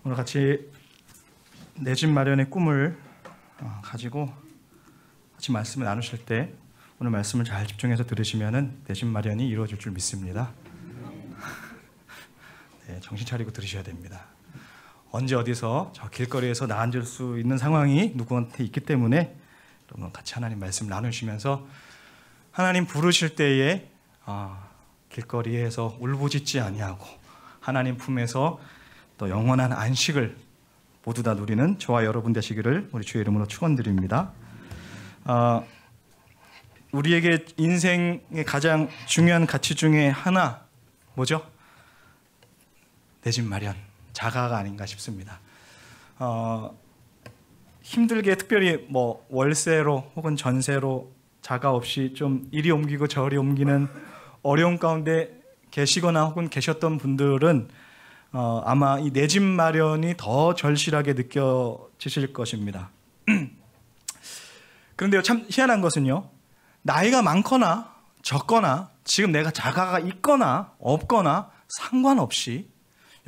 오늘 같이 내 집 마련의 꿈을 가지고 같이 말씀을 나누실 때 오늘 말씀을 잘 집중해서 들으시면은 내 집 마련이 이루어질 줄 믿습니다. 네, 정신 차리고 들으셔야 됩니다. 언제 어디서 저 길거리에서 나 앉을 수 있는 상황이 누구한테 있기 때문에 여러분 같이 하나님 말씀 나누시면서 하나님 부르실 때에 길거리에서 울부짖지 아니하고 하나님 품에서 또 영원한 안식을 모두 다 누리는 저와 여러분 되시기를 우리 주의 이름으로 축원드립니다. 우리에게 인생의 가장 중요한 가치 중에 하나 뭐죠? 내 집 마련, 자가가 아닌가 싶습니다. 힘들게 특별히 뭐 월세로 혹은 전세로 자가 없이 좀 이리 옮기고 저리 옮기는 어려운 가운데 계시거나 혹은 계셨던 분들은 아마 이 내 집 마련이 더 절실하게 느껴지실 것입니다. 그런데요, 참 희한한 것은요, 나이가 많거나 적거나 지금 내가 자가가 있거나 없거나 상관없이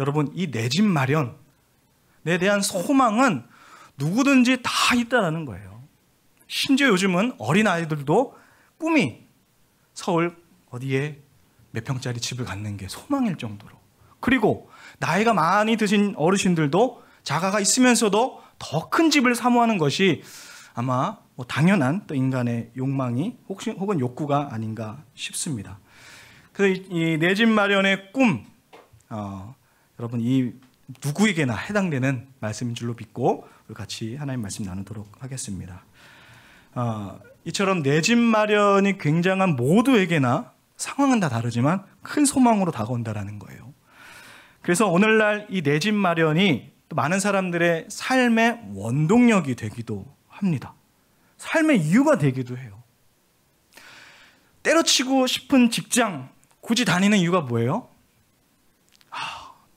여러분 이 내 집 마련에 대한 소망은 누구든지 다 있다라는 거예요. 심지어 요즘은 어린아이들도 꿈이 서울 어디에 몇 평짜리 집을 갖는 게 소망일 정도로, 그리고 나이가 많이 드신 어르신들도 자가가 있으면서도 더 큰 집을 사모하는 것이 아마 뭐 당연한 또 인간의 욕망이 혹은 욕구가 아닌가 싶습니다. 그래서 이 내 집 마련의 꿈, 여러분 이 누구에게나 해당되는 말씀인 줄로 믿고 우리 같이 하나님 말씀 나누도록 하겠습니다. 이처럼 내 집 마련이 굉장한 모두에게나 상황은 다 다르지만 큰 소망으로 다가온다라는 거예요. 그래서 오늘날 이 내 집 마련이 또 많은 사람들의 삶의 원동력이 되기도 합니다. 삶의 이유가 되기도 해요. 때려치고 싶은 직장 굳이 다니는 이유가 뭐예요?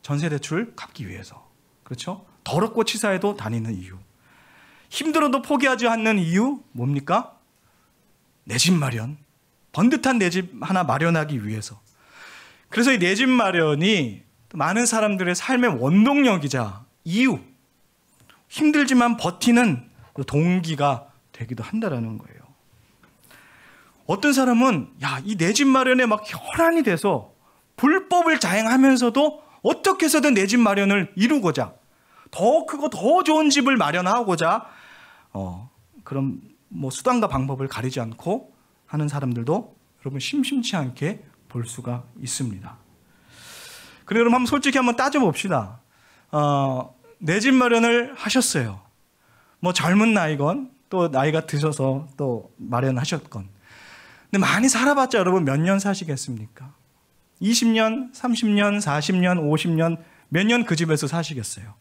전세대출 갚기 위해서. 그렇죠? 더럽고 치사해도 다니는 이유. 힘들어도 포기하지 않는 이유 뭡니까? 내 집 마련. 번듯한 내 집 하나 마련하기 위해서. 그래서 이 내 집 마련이 많은 사람들의 삶의 원동력이자 이유, 힘들지만 버티는 동기가 되기도 한다라는 거예요. 어떤 사람은 이 내 집 마련에 막 혈안이 돼서 불법을 자행하면서도 어떻게 해서든 내 집 마련을 이루고자, 더 크고 더 좋은 집을 마련하고자 그런 뭐 수단과 방법을 가리지 않고 하는 사람들도 여러분 심심치 않게 볼 수가 있습니다. 그리고 여러분 솔직히 한번 따져봅시다. 내 집 마련을 하셨어요. 뭐 젊은 나이건 또 나이가 드셔서 또 마련하셨건. 근데 많이 살아봤자 여러분 몇 년 사시겠습니까? 20년, 30년, 40년, 50년 몇 년 그 집에서 사시겠어요?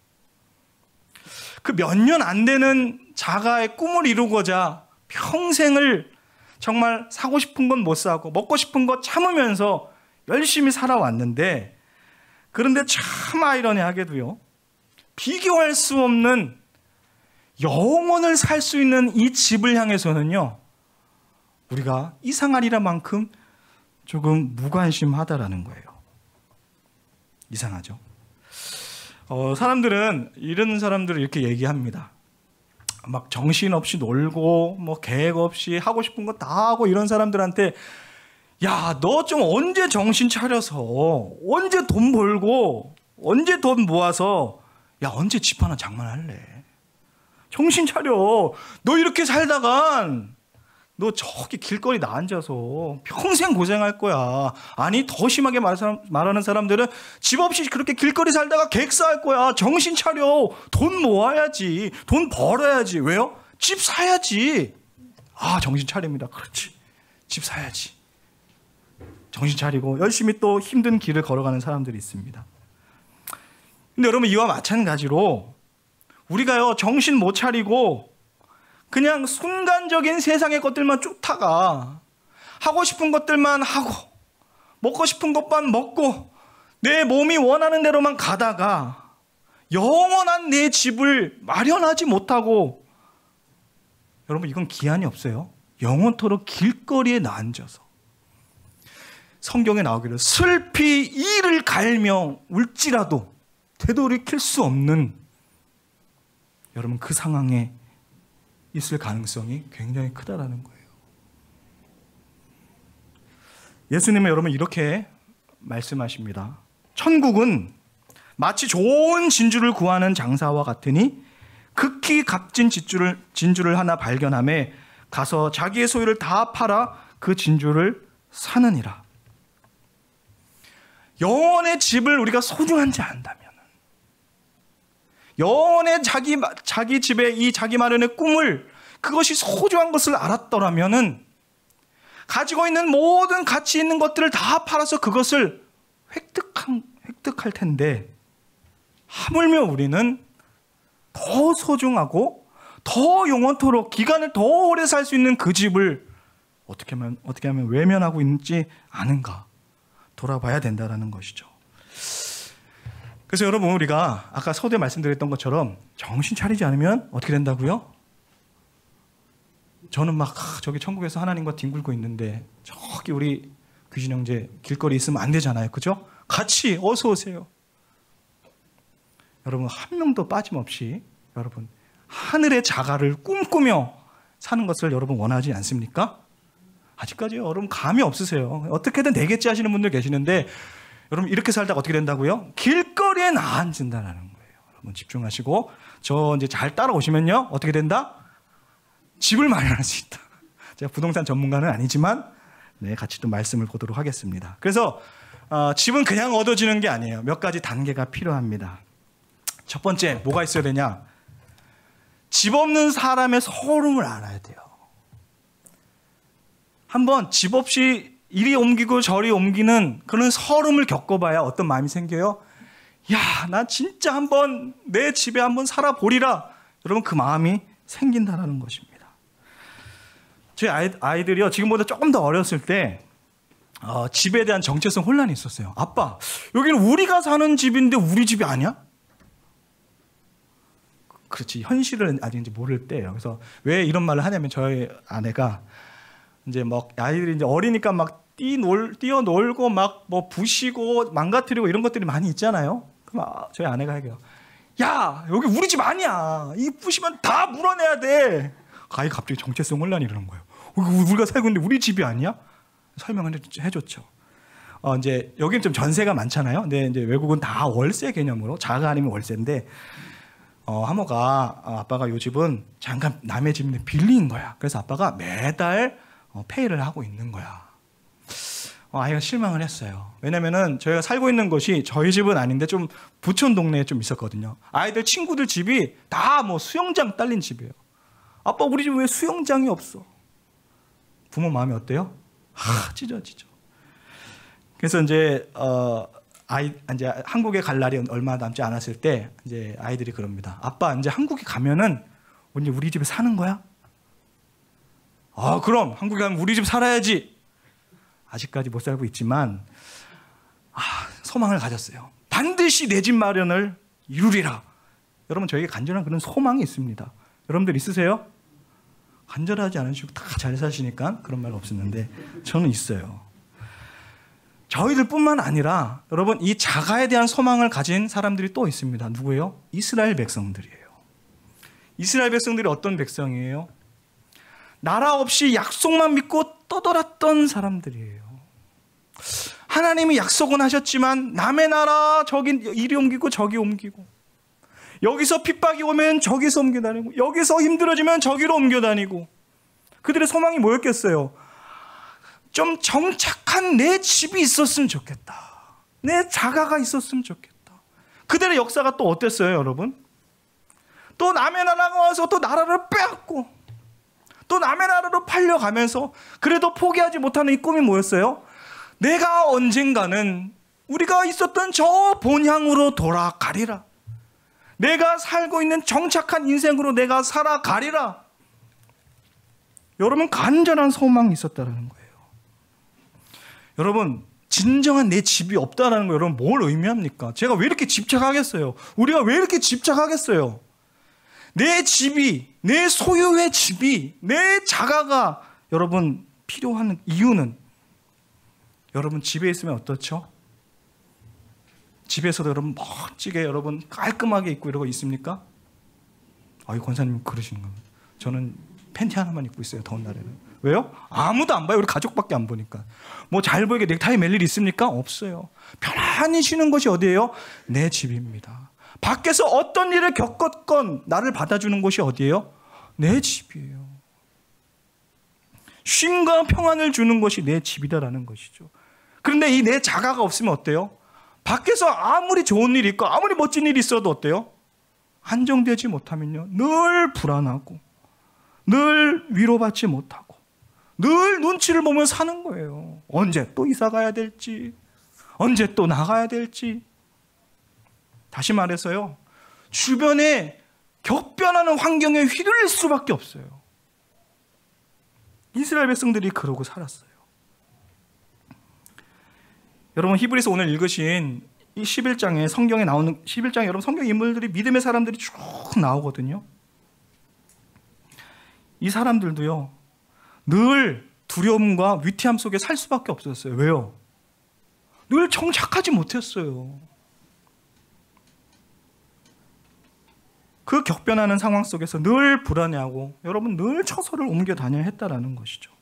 그 몇 년 안 되는 자가의 꿈을 이루고자 평생을 정말 사고 싶은 건 못 사고 먹고 싶은 거 참으면서 열심히 살아왔는데, 그런데 참 아이러니하게도요, 비교할 수 없는 영원을 살 수 있는 이 집을 향해서는요, 우리가 이상하리라 만큼 조금 무관심하다라는 거예요. 이상하죠? 사람들은 이런 사람들을 이렇게 얘기합니다. 막 정신없이 놀고 뭐 계획 없이 하고 싶은 거 다 하고 이런 사람들한테 야, 너 좀 언제 정신 차려서 언제 돈 벌고 언제 돈 모아서 언제 집 하나 장만할래? 정신 차려. 너 이렇게 살다간 너 저기 길거리 나 앉아서 평생 고생할 거야. 아니 더 심하게 말하는 사람들은 집 없이 그렇게 길거리 살다가 객사할 거야. 정신 차려. 돈 모아야지. 돈 벌어야지. 왜요? 집 사야지. 정신 차립니다. 그렇지. 집 사야지. 정신 차리고 열심히 또 힘든 길을 걸어가는 사람들이 있습니다. 근데 여러분 이와 마찬가지로 우리가요 정신 못 차리고 그냥 순간적인 세상의 것들만 쫓다가 하고 싶은 것들만 하고 먹고 싶은 것만 먹고 내 몸이 원하는 대로만 가다가 영원한 내 집을 마련하지 못하고, 여러분 이건 기한이 없어요. 영원토록 길거리에 나 앉아서 성경에 나오기를 슬피 이를 갈며 울지라도 되돌이킬 수 없는 여러분 그 상황에 있을 가능성이 굉장히 크다라는 거예요. 예수님은 여러분 이렇게 말씀하십니다. 천국은 마치 좋은 진주를 구하는 장사와 같으니 극히 값진 진주를 하나 발견하매 가서 자기의 소유를 다 팔아 그 진주를 사느니라. 영원의 집을 우리가 소중한지 안다면, 영원의 자기 집의 이 자기 마련의 꿈을, 그것이 소중한 것을 알았더라면은 가지고 있는 모든 가치 있는 것들을 다 팔아서 그것을 획득할 텐데, 하물며 우리는 더 소중하고 더 영원토록 기간을 더 오래 살 수 있는 그 집을 어떻게 하면 외면하고 있는지 아는가 돌아봐야 된다는 것이죠. 그래서 여러분, 우리가 아까 서두에 말씀드렸던 것처럼 정신 차리지 않으면 어떻게 된다고요? 저는 막 저기 천국에서 하나님과 뒹굴고 있는데 저기 우리 귀신 형제 길거리 있으면 안 되잖아요. 그죠? 같이 어서 오세요. 여러분, 한 명도 빠짐없이 여러분 하늘의 자가를 꿈꾸며 사는 것을 여러분 원하지 않습니까? 아직까지 여러분 감이 없으세요. 어떻게든 되겠지 하시는 분들 계시는데, 여러분 이렇게 살다가 어떻게 된다고요? 길거리에 나앉는다는 거예요. 여러분 집중하시고 저 이제 잘 따라오시면요 어떻게 된다? 집을 마련할 수 있다. 제가 부동산 전문가는 아니지만 같이 또 말씀을 보도록 하겠습니다. 그래서 집은 그냥 얻어지는 게 아니에요. 몇 가지 단계가 필요합니다. 첫 번째, 뭐가 있어야 되냐? 집 없는 사람의 서름을 알아야 돼요. 한번 집 없이 이리 옮기고 저리 옮기는 그런 서름을 겪어봐야 어떤 마음이 생겨요? 야, 나 진짜 한번 내 집에 한번 살아보리라. 여러분 그 마음이 생긴다는 것입니다. 제 아이들이요, 지금보다 조금 더 어렸을 때 집에 대한 정체성 혼란이 있었어요. 아빠, 여기는 우리가 사는 집인데 우리 집이 아니야? 그렇지, 현실을 아직 이제 모를 때예요. 그래서 왜 이런 말을 하냐면, 저희 아내가 이제 막 아이들이 이제 어리니까 막 뛰어놀고 막 뭐 부시고 망가뜨리고 이런 것들이 많이 있잖아요. 그럼 저희 아내가 얘기해요. 야, 여기 우리 집 아니야. 이 부시면 다 물어내야 돼. 아이 갑자기 정체성 혼란이 이러는 거예요. 우리가 살고 있는데 우리 집이 아니야? 설명을 해줬죠. 이제 여기는 좀 전세가 많잖아요. 근데 이제 외국은 다 월세 개념으로, 자가 아니면 월세인데, 하모가 아빠가 요 집은 잠깐 남의 집인데 빌린 거야. 그래서 아빠가 매달 페이를 하고 있는 거야. 아이가 실망을 했어요. 왜냐면은 저희가 살고 있는 곳이 저희 집은 아닌데 좀 부촌 동네에 좀 있었거든요. 아이들 친구들 집이 다 뭐 수영장 딸린 집이에요. 아빠, 우리 집 왜 수영장이 없어? 부모 마음이 어때요? 찢어. 그래서 이제 이제 한국에 갈 날이 얼마 남지 않았을 때 이제 아이들이 그럽니다. 아빠, 이제 한국에 가면은 우리 집에 사는 거야? 그럼 한국에 가면 우리 집 살아야지. 아직까지 못 살고 있지만 소망을 가졌어요. 반드시 내 집 마련을 이루리라. 여러분, 저에게 간절한 그런 소망이 있습니다. 여러분들 있으세요? 간절하지 않으시고 다 잘 사시니까 그런 말 없었는데 저는 있어요. 저희들뿐만 아니라 여러분, 이 자가에 대한 소망을 가진 사람들이 또 있습니다. 누구예요? 이스라엘 백성들이에요. 이스라엘 백성들이 어떤 백성이에요? 나라 없이 약속만 믿고 떠돌았던 사람들이에요. 하나님이 약속은 하셨지만 남의 나라 저기 이리 옮기고 저기 옮기고, 여기서 핍박이 오면 저기서 옮겨다니고, 여기서 힘들어지면 저기로 옮겨다니고, 그들의 소망이 뭐였겠어요? 좀 정착한 내 집이 있었으면 좋겠다. 내 자가가 있었으면 좋겠다. 그들의 역사가 또 어땠어요, 여러분? 또 남의 나라가 와서 또 나라를 빼앗고, 또 남의 나라로 팔려가면서 그래도 포기하지 못하는 이 꿈이 뭐였어요? 내가 언젠가는 우리가 있었던 저 본향으로 돌아가리라. 내가 살고 있는 정착한 인생으로 내가 살아가리라. 여러분, 간절한 소망이 있었다는 거예요. 여러분, 진정한 내 집이 없다는 거 여러분 뭘 의미합니까? 제가 왜 이렇게 집착하겠어요? 우리가 왜 이렇게 집착하겠어요? 내 집이, 내 소유의 집이, 내 자가가 여러분 필요한 이유는, 여러분 집에 있으면 어떻죠? 집에서도 여러분 멋지게 여러분 깔끔하게 입고 이러고 있습니까? 아유, 권사님 그러시는 겁니다. 저는 팬티 하나만 입고 있어요, 더운 날에는. 왜요? 아무도 안 봐요. 우리 가족밖에 안 보니까. 뭐 잘 보이게 넥타이 맬 일 있습니까? 없어요. 편안히 쉬는 곳이 어디예요? 내 집입니다. 밖에서 어떤 일을 겪었건 나를 받아주는 곳이 어디예요? 내 집이에요. 쉼과 평안을 주는 것이 내 집이다라는 것이죠. 그런데 이 내 자가가 없으면 어때요? 밖에서 아무리 좋은 일이 있고 아무리 멋진 일이 있어도 어때요? 안정되지 못하면요, 늘 불안하고 늘 위로받지 못하고 늘 눈치를 보며 사는 거예요. 언제 또 이사 가야 될지, 언제 또 나가야 될지. 다시 말해서요, 주변에 격변하는 환경에 휘둘릴 수밖에 없어요. 이스라엘 백성들이 그러고 살았어요. 여러분, 히브리서 오늘 읽으신 이 11장에 성경에 나오는 11장에 여러분 성경 인물들이 믿음의 사람들이 쭉 나오거든요. 이 사람들도요, 늘 두려움과 위태함 속에 살 수밖에 없었어요. 왜요? 늘 정착하지 못했어요. 그 격변하는 상황 속에서 늘 불안해하고 여러분 늘 처소를 옮겨 다녀야 했다라는 것이죠.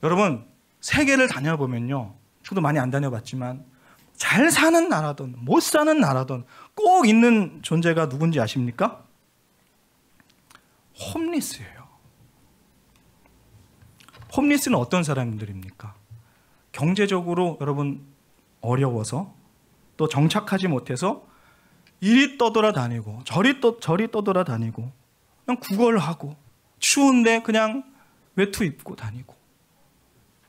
여러분, 세계를 다녀보면요, 저도 많이 안 다녀봤지만 잘 사는 나라든 못 사는 나라든 꼭 있는 존재가 누군지 아십니까? 홈리스예요. 홈리스는 어떤 사람들입니까? 경제적으로 여러분 어려워서 또 정착하지 못해서 이리 떠돌아다니고 저리 떠돌아다니고 그냥 구걸하고 추운데 그냥 외투 입고 다니고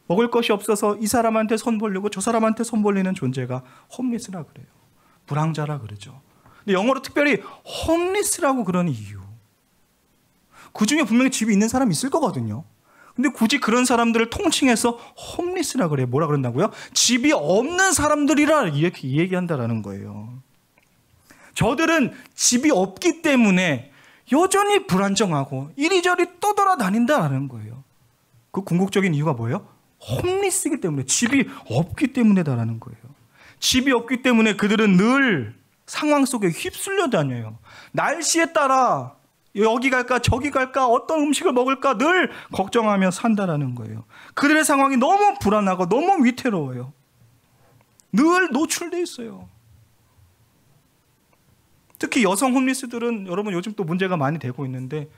먹을 것이 없어서 이 사람한테 손 벌리고 저 사람한테 손 벌리는 존재가 홈리스라 그래요. 불황자라 그러죠. 근데 영어로 특별히 홈리스라고 그러는 이유, 그 중에 분명히 집이 있는 사람이 있을 거거든요. 근데 굳이 그런 사람들을 통칭해서 홈리스라 그래요. 뭐라 그런다고요? 집이 없는 사람들이라 이렇게 얘기한다라는 거예요. 저들은 집이 없기 때문에 여전히 불안정하고 이리저리 떠돌아다닌다라는 거예요. 그 궁극적인 이유가 뭐예요? 홈리스이기 때문에, 집이 없기 때문에다라는 거예요. 집이 없기 때문에 그들은 늘 상황 속에 휩쓸려 다녀요. 날씨에 따라 여기 갈까 저기 갈까 어떤 음식을 먹을까 늘 걱정하며 산다라는 거예요. 그들의 상황이 너무 불안하고 너무 위태로워요. 늘 노출돼 있어요. 특히 여성 홈리스들은 여러분 요즘 또 문제가 많이 되고 있는데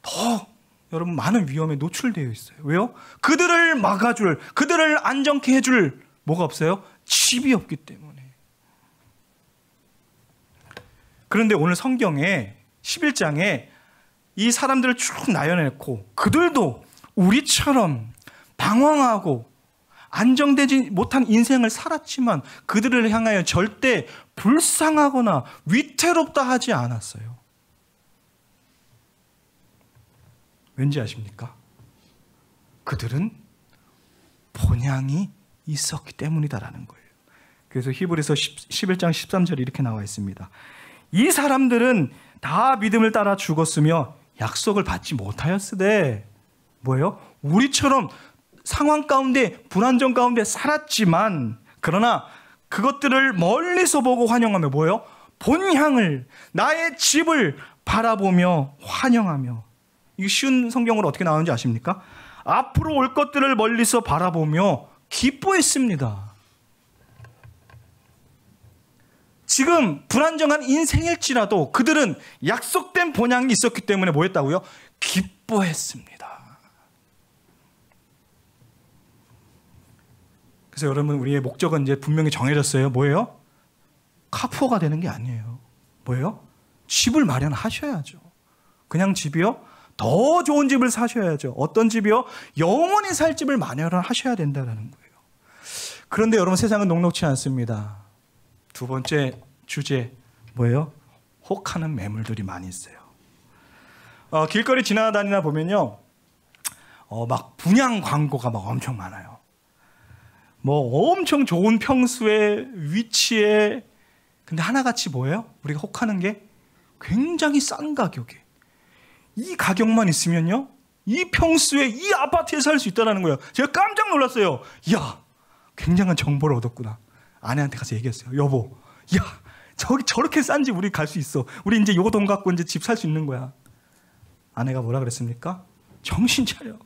더 여러분 많은 위험에 노출되어 있어요. 왜요? 그들을 막아줄, 그들을 안정케 해줄 뭐가 없어요? 집이 없기 때문에. 그런데 오늘 성경에 11장에 이 사람들을 쭉 나열해놓고 그들도 우리처럼 방황하고 안정되지 못한 인생을 살았지만 그들을 향하여 절대 불쌍하거나 위태롭다 하지 않았어요. 왠지 아십니까? 그들은 본향이 있었기 때문이다라는 거예요. 그래서 히브리서 11장 13절에 이렇게 나와 있습니다. 이 사람들은 다 믿음을 따라 죽었으며 약속을 받지 못하였으되 뭐예요? 우리처럼 상황 가운데 불안정 가운데 살았지만 그러나 그것들을 멀리서 보고 환영하며 뭐예요? 본향을, 나의 집을 바라보며 환영하며. 이게 쉬운 성경으로 어떻게 나오는지 아십니까? 앞으로 올 것들을 멀리서 바라보며 기뻐했습니다. 지금 불안정한 인생일지라도 그들은 약속된 본향이 있었기 때문에 뭐 했다고요? 기뻐했습니다. 그래서 여러분, 우리의 목적은 이제 분명히 정해졌어요. 뭐예요? 카푸어가 되는 게 아니에요. 뭐예요? 집을 마련하셔야죠. 그냥 집이요? 더 좋은 집을 사셔야죠. 어떤 집이요? 영원히 살 집을 마련하셔야 된다는 거예요. 그런데 여러분, 세상은 녹록치 않습니다. 두 번째 주제 뭐예요? 혹하는 매물들이 많이 있어요. 길거리 지나다니다 보면요, 막 분양 광고가 막 엄청 많아요. 뭐 엄청 좋은 평수에 위치에, 근데 하나같이 뭐예요? 우리가 혹하는 게 굉장히 싼 가격에, 이 가격만 있으면요, 이 평수에 이 아파트에 살 수 있다는 거예요. 제가 깜짝 놀랐어요. 이야, 굉장한 정보를 얻었구나. 아내한테 가서 얘기했어요. 여보, 야, 저기 저렇게 싼 집 우리 갈 수 있어. 우리 이제 요 돈 갖고 이제 집 살 수 있는 거야. 아내가 뭐라 그랬습니까? 정신 차려.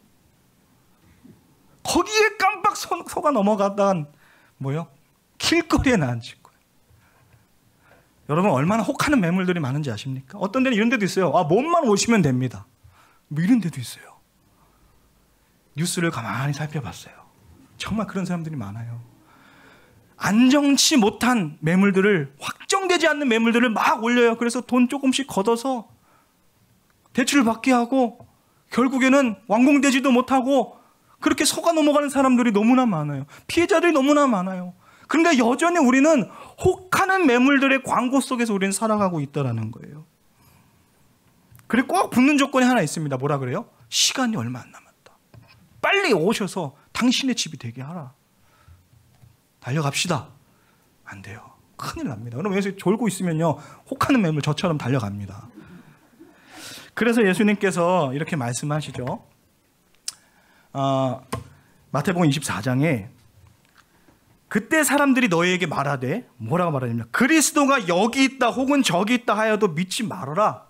거기에 깜빡 속아 넘어가다간 뭐요? 길거리에 나앉을 거예요. 여러분 얼마나 혹하는 매물들이 많은지 아십니까? 어떤 데는 이런 데도 있어요. 몸만 오시면 됩니다. 뭐 이런 데도 있어요. 뉴스를 가만히 살펴봤어요. 정말 그런 사람들이 많아요. 안정치 못한 매물들을, 확정되지 않는 매물들을 막 올려요. 그래서 돈 조금씩 걷어서 대출을 받게 하고 결국에는 완공되지도 못하고 그렇게 속아 넘어가는 사람들이 너무나 많아요. 피해자들이 너무나 많아요. 그런데 여전히 우리는 혹하는 매물들의 광고 속에서 우리는 살아가고 있다는 거예요. 그리고 꼭 붙는 조건이 하나 있습니다. 뭐라 그래요? 시간이 얼마 안 남았다. 빨리 오셔서 당신의 집이 되게 하라. 달려갑시다. 안 돼요. 큰일 납니다. 그럼 여기서 졸고 있으면요, 혹하는 매물 저처럼 달려갑니다. 그래서 예수님께서 이렇게 말씀하시죠. 마태복음 24장에 그때 사람들이 너희에게 말하되, 뭐라고 말하냐면 그리스도가 여기 있다 혹은 저기 있다 하여도 믿지 말아라.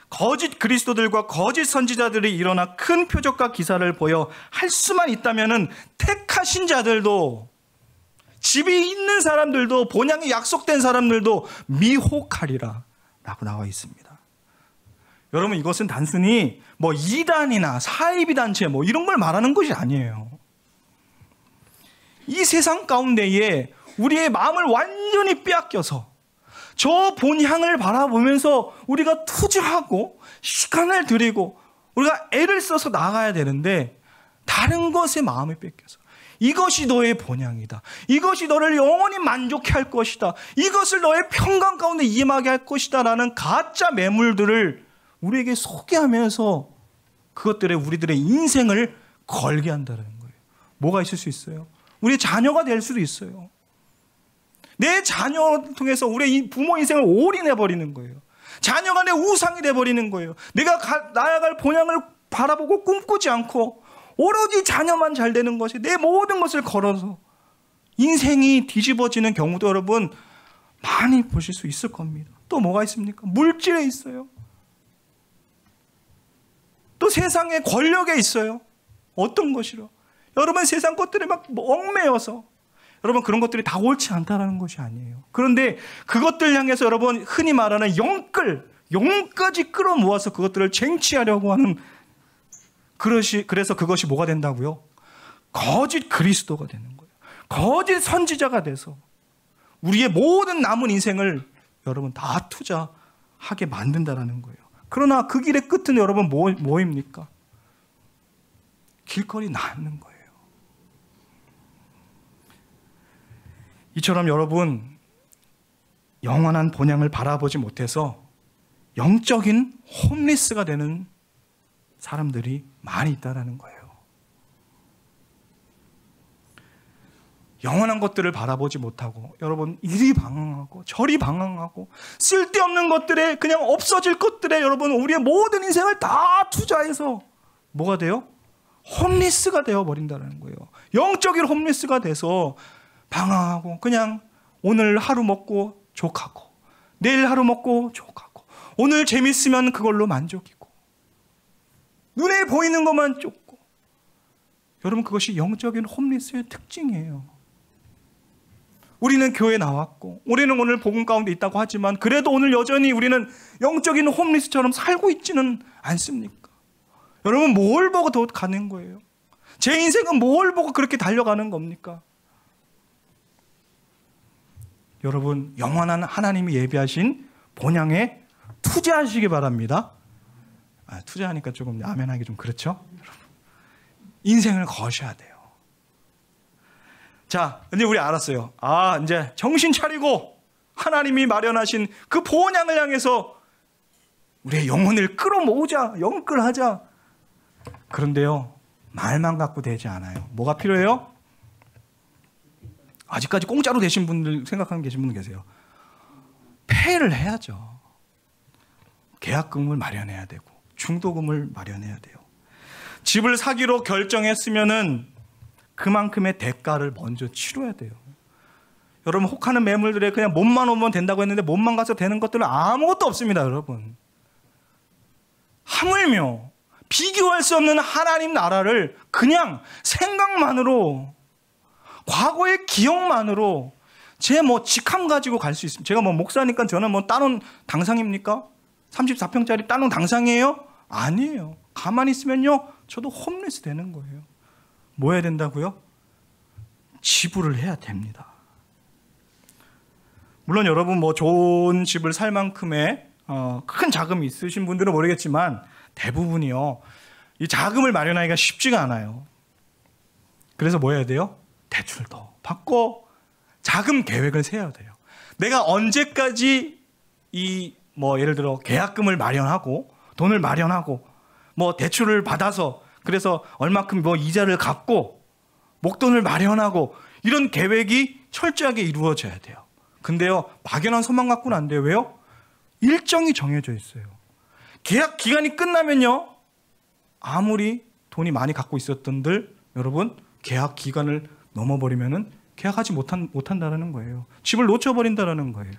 거짓 그리스도들과 거짓 선지자들이 일어나 큰 표적과 기사를 보여 할 수만 있다면은 택하신 자들도, 집이 있는 사람들도, 본향이 약속된 사람들도 미혹하리라 라고 나와 있습니다. 여러분, 이것은 단순히 뭐 이단이나 사이비 단체 뭐 이런 걸 말하는 것이 아니에요. 이 세상 가운데에 우리의 마음을 완전히 빼앗겨서 저 본향을 바라보면서 우리가 투자하고 시간을 들이고 우리가 애를 써서 나가야 되는데, 다른 것에 마음을 뺏겨서 이것이 너의 본향이다, 이것이 너를 영원히 만족해 할 것이다, 이것을 너의 평강 가운데 임하게 할 것이다 라는 가짜 매물들을 우리에게 소개하면서 그것들에 우리들의 인생을 걸게 한다는 거예요. 뭐가 있을 수 있어요? 우리 자녀가 될 수도 있어요. 내 자녀를 통해서 우리 부모 인생을 올인해버리는 거예요. 자녀가 내 우상이 돼버리는 거예요. 내가 나아갈 본향을 바라보고 꿈꾸지 않고 오로지 자녀만 잘 되는 것이 내 모든 것을 걸어서 인생이 뒤집어지는 경우도 여러분 많이 보실 수 있을 겁니다. 또 뭐가 있습니까? 물질에 있어요. 또 세상의 권력에 있어요. 어떤 것이로? 여러분 세상 것들에 막 얽매여서, 여러분 그런 것들이 다 옳지 않다는 것이 아니에요. 그런데 그것들 향해서 여러분 흔히 말하는 용까지 끌어모아서 그것들을 쟁취하려고 하는, 그래서 그것이 뭐가 된다고요? 거짓 그리스도가 되는 거예요. 거짓 선지자가 돼서 우리의 모든 남은 인생을 여러분 다 투자하게 만든다는 거예요. 그러나 그 길의 끝은 여러분 뭐입니까? 길거리 나앉는 거예요. 이처럼 여러분 영원한 본향을 바라보지 못해서 영적인 홈리스가 되는 사람들이 많이 있다는 거예요. 영원한 것들을 바라보지 못하고 여러분 이리 방황하고 저리 방황하고 쓸데없는 것들에, 그냥 없어질 것들에 여러분 우리의 모든 인생을 다 투자해서 뭐가 돼요? 홈리스가 되어버린다는 거예요. 영적인 홈리스가 돼서 방황하고 그냥 오늘 하루 먹고 족하고 내일 하루 먹고 족하고 오늘 재밌으면 그걸로 만족이고 눈에 보이는 것만 쫓고, 여러분 그것이 영적인 홈리스의 특징이에요. 우리는 교회 나왔고 우리는 오늘 복음 가운데 있다고 하지만 그래도 오늘 여전히 우리는 영적인 홈리스처럼 살고 있지는 않습니까? 여러분 뭘 보고 더 가는 거예요? 제 인생은 뭘 보고 그렇게 달려가는 겁니까? 여러분 영원한 하나님이 예비하신 본향에 투자하시기 바랍니다. 투자하니까 조금 아멘하기 좀 그렇죠? 여러분 인생을 거셔야 돼요. 자, 근데 우리 알았어요. 이제 정신 차리고 하나님이 마련하신 그 본향을 향해서 우리의 영혼을 끌어모으자, 영끌하자. 그런데요, 말만 갖고 되지 않아요. 뭐가 필요해요? 아직까지 공짜로 되신 분들 생각하는 계신 분 계세요. 폐를 해야죠. 계약금을 마련해야 되고 중도금을 마련해야 돼요. 집을 사기로 결정했으면은 그만큼의 대가를 먼저 치러야 돼요. 여러분 혹하는 매물들에 그냥 몸만 오면 된다고 했는데 몸만 가서 되는 것들은 아무것도 없습니다, 여러분. 하물며 비교할 수 없는 하나님 나라를 그냥 생각만으로, 과거의 기억만으로 제 직함 가지고 갈 수 있습니다. 제가 목사니까 저는 따놓은 당상입니까? 34평짜리 따놓은 당상이에요? 아니에요. 가만히 있으면요, 저도 홈리스 되는 거예요. 뭐 해야 된다고요? 지불을 해야 됩니다. 물론 여러분 좋은 집을 살 만큼의 큰 자금이 있으신 분들은 모르겠지만 대부분이요, 이 자금을 마련하기가 쉽지가 않아요. 그래서 뭐 해야 돼요? 대출도 받고 자금 계획을 세워야 돼요. 내가 언제까지 예를 들어 계약금을 마련하고 돈을 마련하고 대출을 받아서 그래서 얼마큼 이자를 갚고 목돈을 마련하고 이런 계획이 철저하게 이루어져야 돼요. 근데요, 막연한 소망 갖고는 안 돼요. 왜요? 일정이 정해져 있어요. 계약 기간이 끝나면요, 아무리 돈이 많이 갖고 있었던들 여러분 계약 기간을 넘어버리면은 계약하지 못한다는 거예요. 집을 놓쳐버린다는 거예요.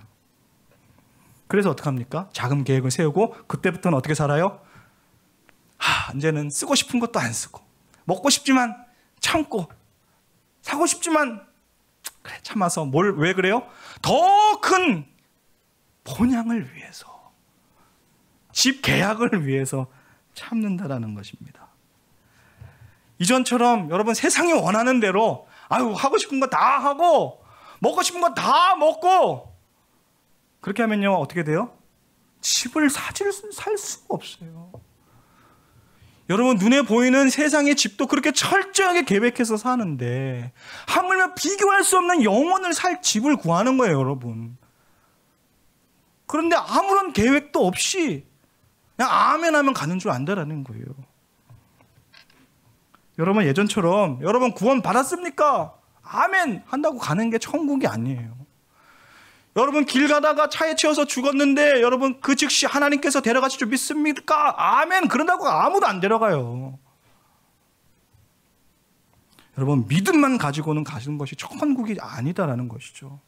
그래서 어떡합니까? 자금 계획을 세우고 그때부터는 어떻게 살아요? 이제는 쓰고 싶은 것도 안 쓰고, 먹고 싶지만 참고, 사고 싶지만 그래 참아서 왜 그래요? 더 큰 본향을 위해서, 집 계약을 위해서 참는다라는 것입니다. 이전처럼 여러분 세상이 원하는 대로 하고 싶은 거 다 하고 먹고 싶은 거 다 먹고 그렇게 하면요, 어떻게 돼요? 집을 살 수가 없어요. 여러분 눈에 보이는 세상의 집도 그렇게 철저하게 계획해서 사는데 하물며 비교할 수 없는 영원을 살 집을 구하는 거예요, 여러분. 그런데 아무런 계획도 없이 그냥 아멘 하면 가는 줄 안다라는 거예요. 여러분 예전처럼 여러분 구원 받았습니까? 아멘 한다고 가는 게 천국이 아니에요. 여러분 길 가다가 차에 치여서 죽었는데 여러분 그 즉시 하나님께서 데려가실 줄 믿습니까? 아멘 그런다고 아무도 안 데려가요. 여러분 믿음만 가지고는 가시는 것이 천국이 아니다라는 것이죠.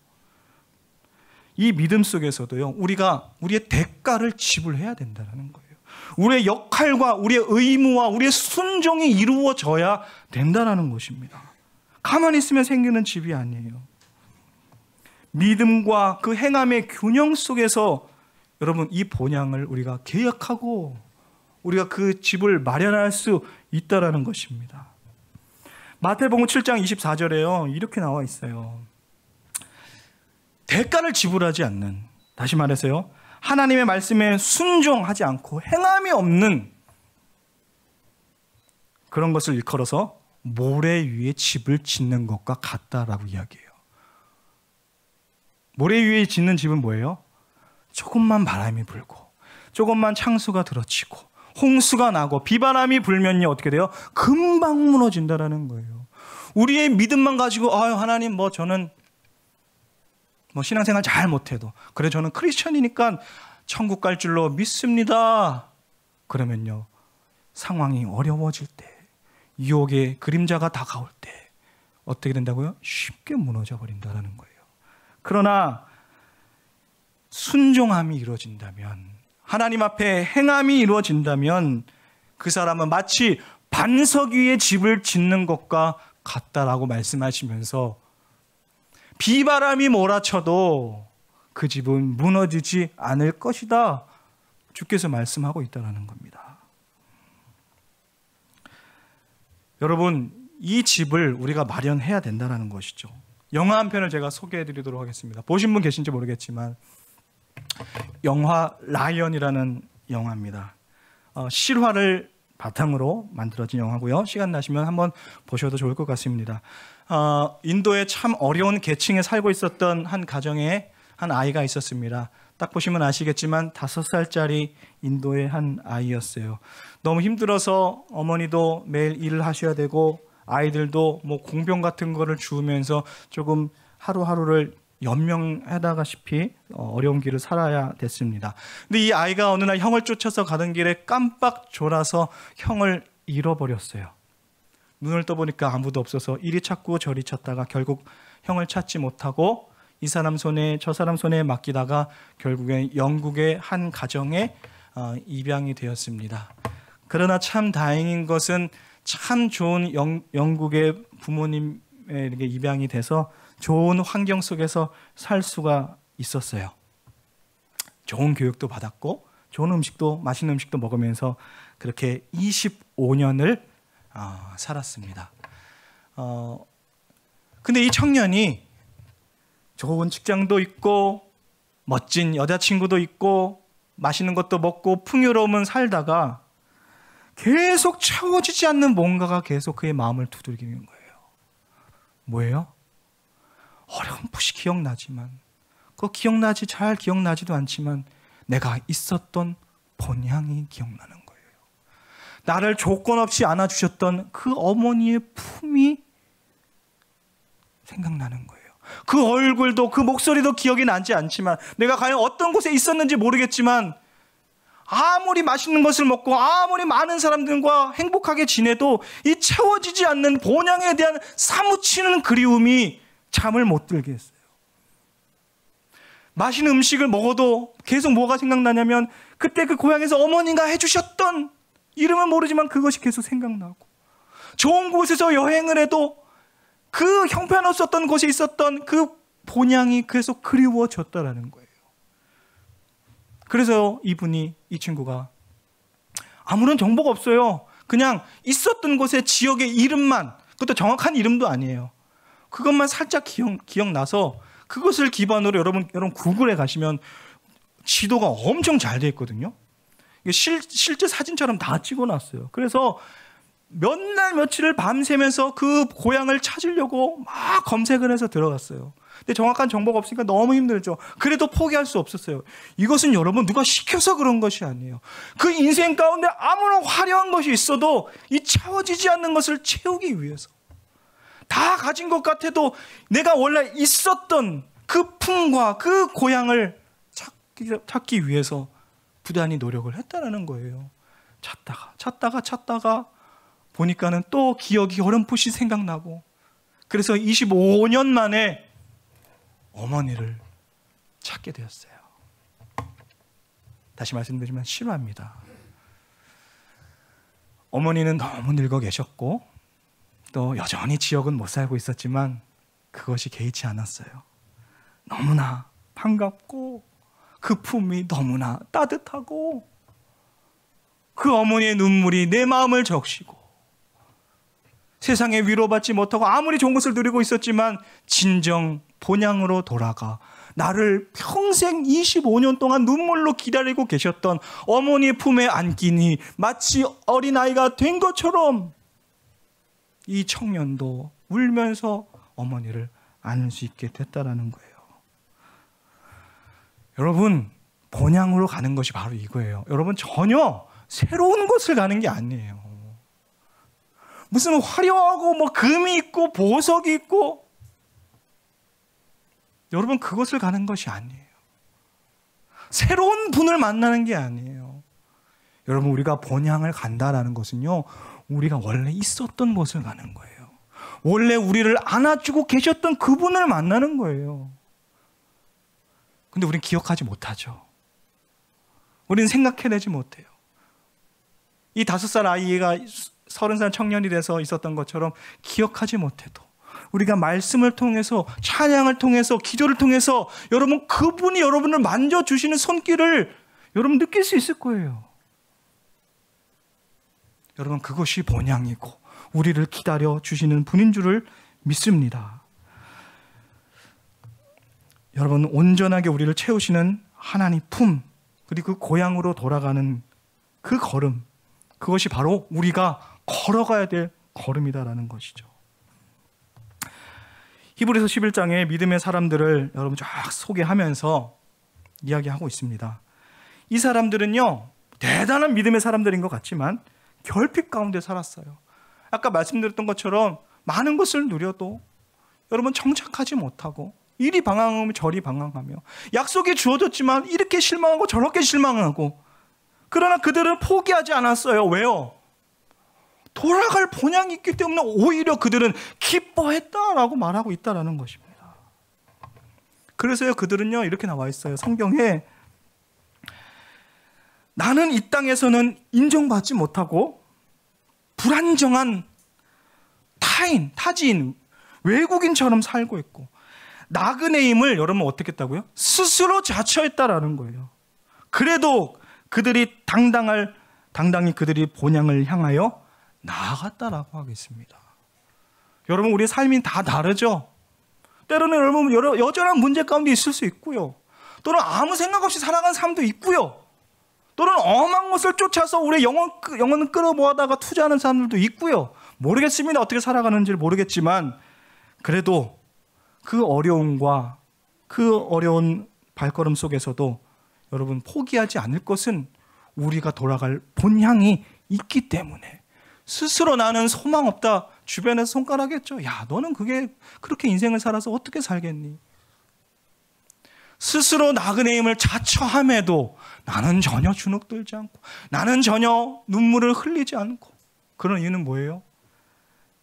이 믿음 속에서도요, 우리가 우리의 대가를 지불해야 된다는 거예요. 우리의 역할과 우리의 의무와 우리의 순종이 이루어져야 된다는 것입니다. 가만히 있으면 생기는 집이 아니에요. 믿음과 그 행함의 균형 속에서 여러분 이 본향을 우리가 계약하고 우리가 그 집을 마련할 수 있다라는 것입니다. 마태복음 7장 24절에요 이렇게 나와 있어요. 대가를 지불하지 않는, 다시 말해서요, 하나님의 말씀에 순종하지 않고 행함이 없는 그런 것을 일컬어서 모래 위에 집을 짓는 것과 같다라고 이야기해요. 모래 위에 짓는 집은 뭐예요? 조금만 바람이 불고 조금만 창수가 들어치고 홍수가 나고 비바람이 불면요 어떻게 돼요? 금방 무너진다라는 거예요. 우리의 믿음만 가지고 하나님 저는 신앙생활 잘 못해도 그래 저는 크리스천이니까 천국 갈 줄로 믿습니다. 그러면요 상황이 어려워질 때, 유혹의 그림자가 다가올 때 어떻게 된다고요? 쉽게 무너져 버린다는 거예요. 그러나 순종함이 이루어진다면, 하나님 앞에 행함이 이루어진다면 그 사람은 마치 반석 위에 집을 짓는 것과 같다라고 말씀하시면서 비바람이 몰아쳐도 그 집은 무너지지 않을 것이다. 주께서 말씀하고 있다는 겁니다. 여러분, 이 집을 우리가 마련해야 된다는 것이죠. 영화 한 편을 제가 소개해 드리도록 하겠습니다. 보신 분 계신지 모르겠지만 영화 라이언이라는 영화입니다. 실화를 바탕으로 만들어진 영화고요. 시간 나시면 한번 보셔도 좋을 것 같습니다. 인도에 참 어려운 계층에 살고 있었던 한 가정에 한 아이가 있었습니다. 딱 보시면 아시겠지만 5살짜리 인도의 한 아이였어요. 너무 힘들어서 어머니도 매일 일을 하셔야 되고 아이들도 공병 같은 거를 주우면서 조금 하루하루를 연명하다시피 어려운 길을 살아야 됐습니다. 근데 이 아이가 어느 날 형을 쫓아서 가던 길에 깜빡 졸아서 형을 잃어버렸어요. 눈을 떠보니까 아무도 없어서 이리 찾고 저리 찾다가 결국 형을 찾지 못하고 이 사람 손에 저 사람 손에 맡기다가 결국엔 영국의 한 가정에 입양이 되었습니다. 그러나 참 다행인 것은 참 좋은 영국의 부모님에 이렇게 입양이 돼서 좋은 환경 속에서 살 수가 있었어요. 좋은 교육도 받았고 좋은 음식도 맛있는 음식도 먹으면서 그렇게 25년을 살았습니다. 근데 이 청년이 좋은 직장도 있고 멋진 여자친구도 있고 맛있는 것도 먹고 풍요로움은 살다가 계속 채워지지 않는 뭔가가 계속 그의 마음을 두들기는 거예요. 뭐예요? 어렴풋이 기억나지만 잘 기억나지도 않지만 내가 있었던 본향이 기억나는 거예요. 나를 조건 없이 안아주셨던 그 어머니의 품이 생각나는 거예요. 그 얼굴도 그 목소리도 기억이 나지 않지만 내가 과연 어떤 곳에 있었는지 모르겠지만 아무리 맛있는 것을 먹고 아무리 많은 사람들과 행복하게 지내도 이 채워지지 않는 본향에 대한 사무치는 그리움이 잠을 못 들게 했어요. 맛있는 음식을 먹어도 계속 뭐가 생각나냐면 그때 그 고향에서 어머니가 해주셨던, 이름은 모르지만 그것이 계속 생각나고, 좋은 곳에서 여행을 해도 그 형편없었던 곳에 있었던 그 본향이 계속 그리워졌다라는 거예요. 그래서 이 친구가 아무런 정보가 없어요. 그냥 있었던 곳의 지역의 이름만, 그것도 정확한 이름도 아니에요. 그것만 살짝 기억나서 그것을 기반으로 여러분 구글에 가시면 지도가 엄청 잘 돼 있거든요. 실제 사진처럼 다 찍어놨어요. 그래서 몇 날 며칠을 밤새면서 그 고향을 찾으려고 막 검색을 해서 들어갔어요. 근데 정확한 정보가 없으니까 너무 힘들죠. 그래도 포기할 수 없었어요. 이것은 여러분 누가 시켜서 그런 것이 아니에요. 그 인생 가운데 아무런 화려한 것이 있어도 이 채워지지 않는 것을 채우기 위해서, 다 가진 것 같아도 내가 원래 있었던 그 품과 그 고향을 찾기 위해서 부단히 노력을 했다라는 거예요. 찾다가 보니까는 또 기억이 어렴풋이 생각나고, 그래서 25년 만에 어머니를 찾게 되었어요. 다시 말씀드리면 실화입니다. 어머니는 너무 늙어 계셨고 또 여전히 지역은 못 살고 있었지만 그것이 개의치 않았어요. 너무나 반갑고 그 품이 너무나 따뜻하고 그 어머니의 눈물이 내 마음을 적시고, 세상에 위로받지 못하고 아무리 좋은 것을 누리고 있었지만 진정 본향으로 돌아가 나를 평생 25년 동안 눈물로 기다리고 계셨던 어머니의 품에 안기니 마치 어린아이가 된 것처럼 이 청년도 울면서 어머니를 안을 수 있게 됐다라는 거예요. 여러분, 본향으로 가는 것이 바로 이거예요. 여러분, 전혀 새로운 곳을 가는 게 아니에요. 무슨 화려하고 뭐 금이 있고 보석이 있고, 여러분 그것을 가는 것이 아니에요. 새로운 분을 만나는 게 아니에요. 여러분, 우리가 본향을 간다라는 것은요, 우리가 원래 있었던 곳을 가는 거예요. 원래 우리를 안아주고 계셨던 그분을 만나는 거예요. 근데 우리는 기억하지 못하죠. 우리는 생각해내지 못해요. 이 5살 아이가 30살 청년이 돼서 있었던 것처럼 기억하지 못해도 우리가 말씀을 통해서, 찬양을 통해서, 기도를 통해서 여러분 그분이 여러분을 만져주시는 손길을 여러분 느낄 수 있을 거예요. 여러분, 그것이 본향이고 우리를 기다려 주시는 분인 줄을 믿습니다. 여러분, 온전하게 우리를 채우시는 하나님 품, 그리고 그 고향으로 돌아가는 그 걸음, 그것이 바로 우리가 걸어가야 될 걸음이다라는 것이죠. 히브리서 11장에 믿음의 사람들을 여러분 쫙 소개하면서 이야기하고 있습니다. 이 사람들은요, 대단한 믿음의 사람들인 것 같지만 결핍 가운데 살았어요. 아까 말씀드렸던 것처럼 많은 것을 누려도 여러분 정착하지 못하고, 이리 방황하며 저리 방황하며, 약속이 주어졌지만 이렇게 실망하고 저렇게 실망하고, 그러나 그들은 포기하지 않았어요. 왜요? 돌아갈 본향이 있기 때문에 오히려 그들은 기뻐했다라고 말하고 있다는 것입니다. 그래서요 그들은요 이렇게 나와 있어요. 성경에 나는 이 땅에서는 인정받지 못하고 불안정한 타지인, 외국인처럼 살고 있고 나그네 임을 여러분 어떻게 했다고요? 스스로 자처했다라는 거예요. 그래도 그들이 당당히 그들이 본향을 향하여 나아갔다라고 하겠습니다. 여러분 우리의 삶이 다 다르죠. 때로는 여러분 여전한 문제 가운데 있을 수 있고요. 또는 아무 생각 없이 살아가는 사람도 있고요. 또는 엄한 것을 쫓아서 우리의 영혼을 끌어모아다가 투자하는 사람들도 있고요. 모르겠습니다. 어떻게 살아가는지를 모르겠지만 그래도 그 어려움과 그 어려운 발걸음 속에서도 여러분 포기하지 않을 것은 우리가 돌아갈 본향이 있기 때문에 스스로 나는 소망 없다. 주변에서 손가락했죠. 야, 너는 그렇게 인생을 살아서 어떻게 살겠니? 스스로 나그네임을 자처함에도 나는 전혀 주눅들지 않고 나는 전혀 눈물을 흘리지 않고 그런 이유는 뭐예요?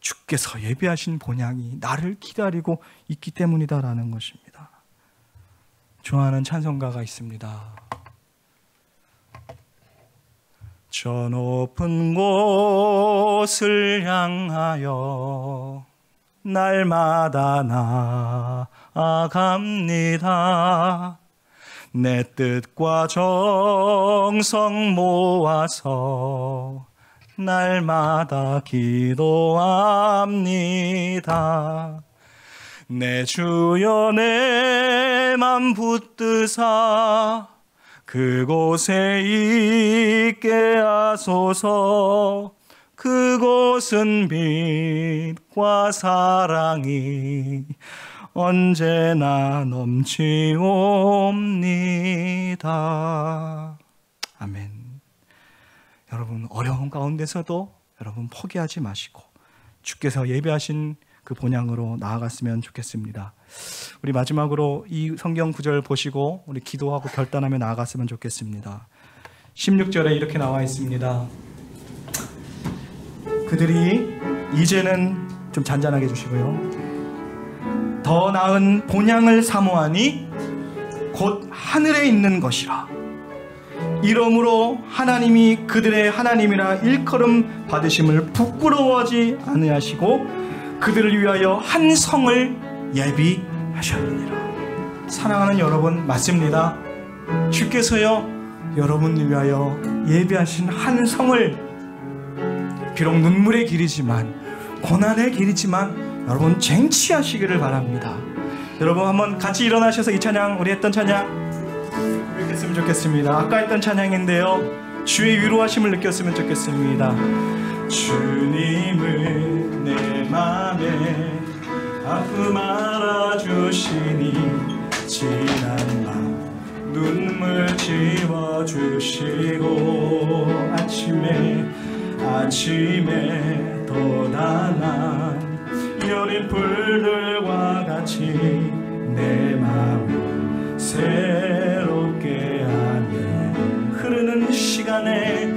주께서 예비하신 본향이 나를 기다리고 있기 때문이다라는 것입니다. 좋아하는 찬송가가 있습니다. 저 높은 곳을 향하여 날마다 나아갑니다. 내 뜻과 정성 모아서 날마다 기도합니다. 내 주여 내 맘 붙드사 그곳에 있게 하소서. 그곳은 빛과 사랑이 언제나 넘치옵니다. 아멘. 여러분 어려운 가운데서도 여러분 포기하지 마시고 주께서 예비하신 그 본향으로 나아갔으면 좋겠습니다. 우리 마지막으로 이 성경 구절 보시고 우리 기도하고 결단하며 나아갔으면 좋겠습니다. 16절에 이렇게 나와 있습니다. 그들이 이제는 좀 잔잔하게 해주시고요. 더 나은 본향을 사모하니 곧 하늘에 있는 것이라. 이러므로 하나님이 그들의 하나님이라 일컬음 받으심을 부끄러워하지 아니하시고 그들을 위하여 한 성을 예비하셨느니라. 사랑하는 여러분, 맞습니다. 주께서요 여러분을 위하여 예비하신 한 성을, 비록 눈물의 길이지만 고난의 길이지만 여러분 쟁취하시기를 바랍니다. 여러분 한번 같이 일어나셔서 이 찬양, 우리 했던 찬양 읽겠으면 좋겠습니다. 아까 했던 찬양인데요, 주의 위로하심을 느꼈으면 좋겠습니다. 주님은 내 맘에 아픔 알아주시니 지난 밤 눈물 지워주시고 아침에 돋아난 여린 불들과 같이 내 마음을 새롭게 하네. 흐르는 시간에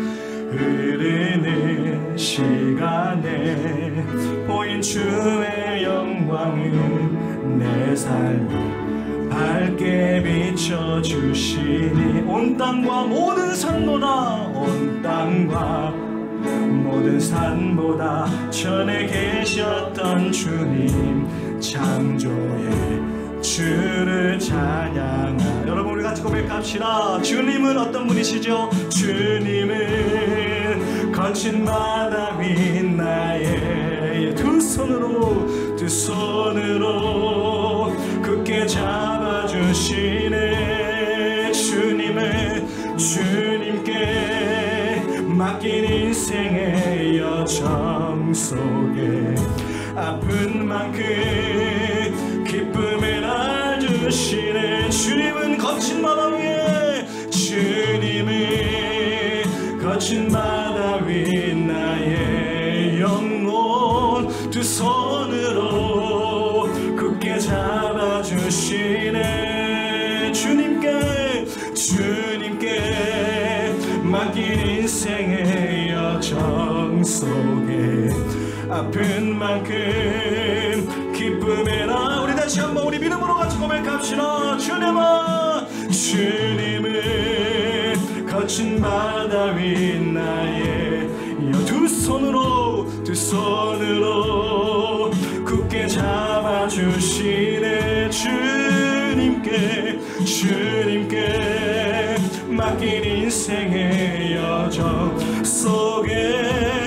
보인 주의 영광은 내 삶을 밝게 비춰주시니 온 땅과 모든 산보다 전에 계셨던 주님, 창조의 주를 찬양하. 여러분 우리 같이 고백합시다. 주님은 어떤 분이시죠? 주님은 거친 바다 위 나의 두 손으로 굳게 잡아주시네. 주님께 맡긴 인생의 여정 속에 아픈 만큼 기쁨에 날 주시네. 주님은 거친 바다 위에, 주님은 거친 바다 위 나의 영혼 두 손으로 굳게 잡아주시네. 주님께 맡긴 인생의 여정 속에 아픈 만큼 기쁨에 나. 우리 다시 한번 우리 믿음으로 같이 고백합시다. 주님은 거친 바다 위 나의 두 손으로 굳게 잡아주시네. 주님께 맡긴 인생의 여정 속에